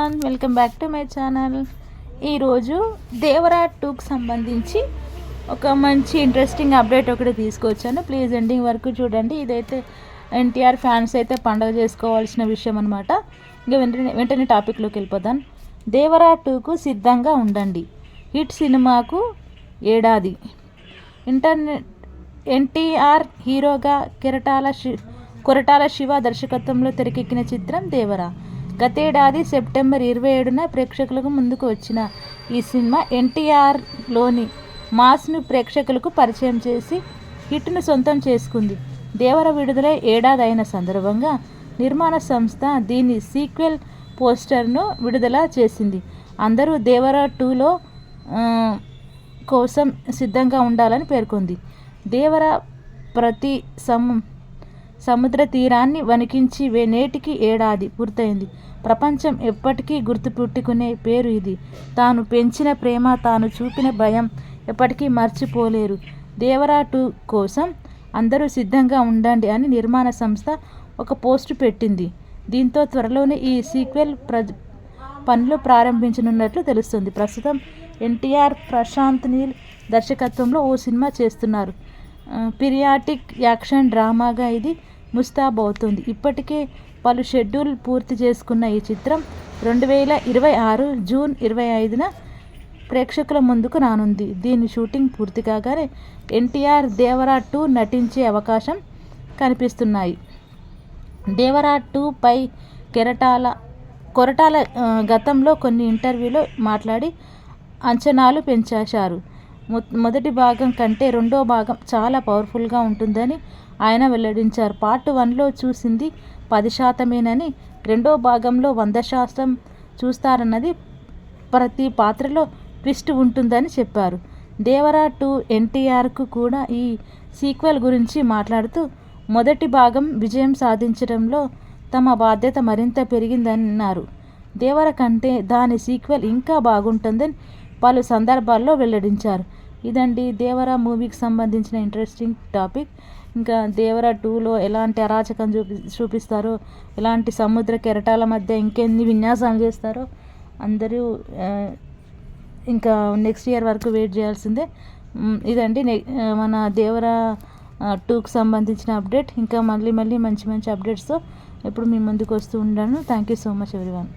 Everyone, welcome back to my channel. ఈరోజు దేవరా 2కి సంబంధించి ఒక మంచి ఇంట్రెస్టింగ్ అప్డేట్ ఒకటి తీసుకొచ్చాను. ప్లీజ్ ఎండింగ్ వరకు చూడండి. ఇదైతే ఎన్టీఆర్ ఫ్యాన్స్ అయితే పండుగ చేసుకోవాల్సిన విషయం అనమాట. ఇంకా వెంటనే టాపిక్లోకి వెళ్ళిపోదాం. దేవరా 2కు సిద్ధంగా ఉండండి. హిట్ సినిమాకు ఏడాది. ఎన్టీఆర్ హీరోగా కొరటాల శివ దర్శకత్వంలో తెరకెక్కిన చిత్రం దేవరా. గతేడాది సెప్టెంబర్ 27న ప్రేక్షకులకు ముందుకు వచ్చిన ఈ సినిమా ఎన్టీఆర్లోని మాస్ను ప్రేక్షకులకు పరిచయం చేసి హిట్ను సొంతం చేసుకుంది. దేవర విడుదలై ఏడాది అయిన సందర్భంగా నిర్మాణ సంస్థ దీని సీక్వెల్ పోస్టర్ను విడుదల చేసింది. అందరూ దేవర 2లో కోసం సిద్ధంగా ఉండాలని పేర్కొంది. దేవర ప్రతి సముద్ర తీరాన్ని వణికించి నేటికి ఏడాది పూర్తయింది. ప్రపంచం ఎప్పటికీ గుర్తుపెట్టుకునే పేరు ఇది. తాను పెంచిన ప్రేమ, తాను చూపిన భయం ఎప్పటికీ మర్చిపోలేరు. దేవరా 2 కోసం అందరూ సిద్ధంగా ఉండండి అని నిర్మాణ సంస్థ ఒక పోస్టు పెట్టింది. దీంతో త్వరలోనే ఈ సీక్వెల్ పనులు ప్రారంభించనున్నట్లు తెలుస్తుంది. ప్రస్తుతం ఎన్టీఆర్, ప్రశాంత్ నీల్ దర్శకత్వంలో ఓ సినిమా చేస్తున్నారు. పీరియాడిక్ యాక్షన్ డ్రామాగా ఇది ముస్తాబవుతోంది. ఇప్పటికే పలు షెడ్యూల్ పూర్తి చేసుకున్న ఈ చిత్రం 2026 జూన్ 25న ప్రేక్షకుల ముందుకు రానుంది. దీని షూటింగ్ పూర్తి కాగానే ఎన్టీఆర్ దేవరా 2 నటించే అవకాశం కనిపిస్తున్నాయి. దేవరా 2 పై కొరటాల గతంలో కొన్ని ఇంటర్వ్యూలో మాట్లాడి అంచనాలు పెంచేశారు. మొదటి భాగం కంటే రెండో భాగం చాలా పవర్ఫుల్గా ఉంటుందని ఆయన వెల్లడించారు. పార్ట్ 1లో చూసింది 10%మేనని, రెండో భాగంలో 100% చూస్తారన్నది, ప్రతి పాత్రలో ట్విస్ట్ ఉంటుందని చెప్పారు. దేవరా 2 ఎన్టీఆర్కు కూడా ఈ సీక్వెల్ గురించి మాట్లాడుతూ మొదటి భాగం విజయం సాధించడంలో తమ బాధ్యత మరింత పెరిగిందన్నారు. దేవర కంటే దాని సీక్వెల్ ఇంకా బాగుంటుందని పలు సందర్భాల్లో వెల్లడించారు. ఇదండి దేవరా మూవీకి సంబంధించిన ఇంట్రెస్టింగ్ టాపిక్. ఇంకా దేవరా 2లో ఎలాంటి అరాచకం చూపిస్తారో, ఎలాంటి సముద్ర కెరటాల మధ్య ఇంకెన్ని విన్యాసాలు చేస్తారో అందరూ ఇంకా నెక్స్ట్ ఇయర్ వరకు వెయిట్ చేయాల్సిందే. ఇదండి మన దేవరా 2కి సంబంధించిన అప్డేట్. ఇంకా మళ్ళీ మంచి అప్డేట్స్తో ఎప్పుడు మీ ముందుకు వస్తూ ఉంటాను. Thank you so much everyone.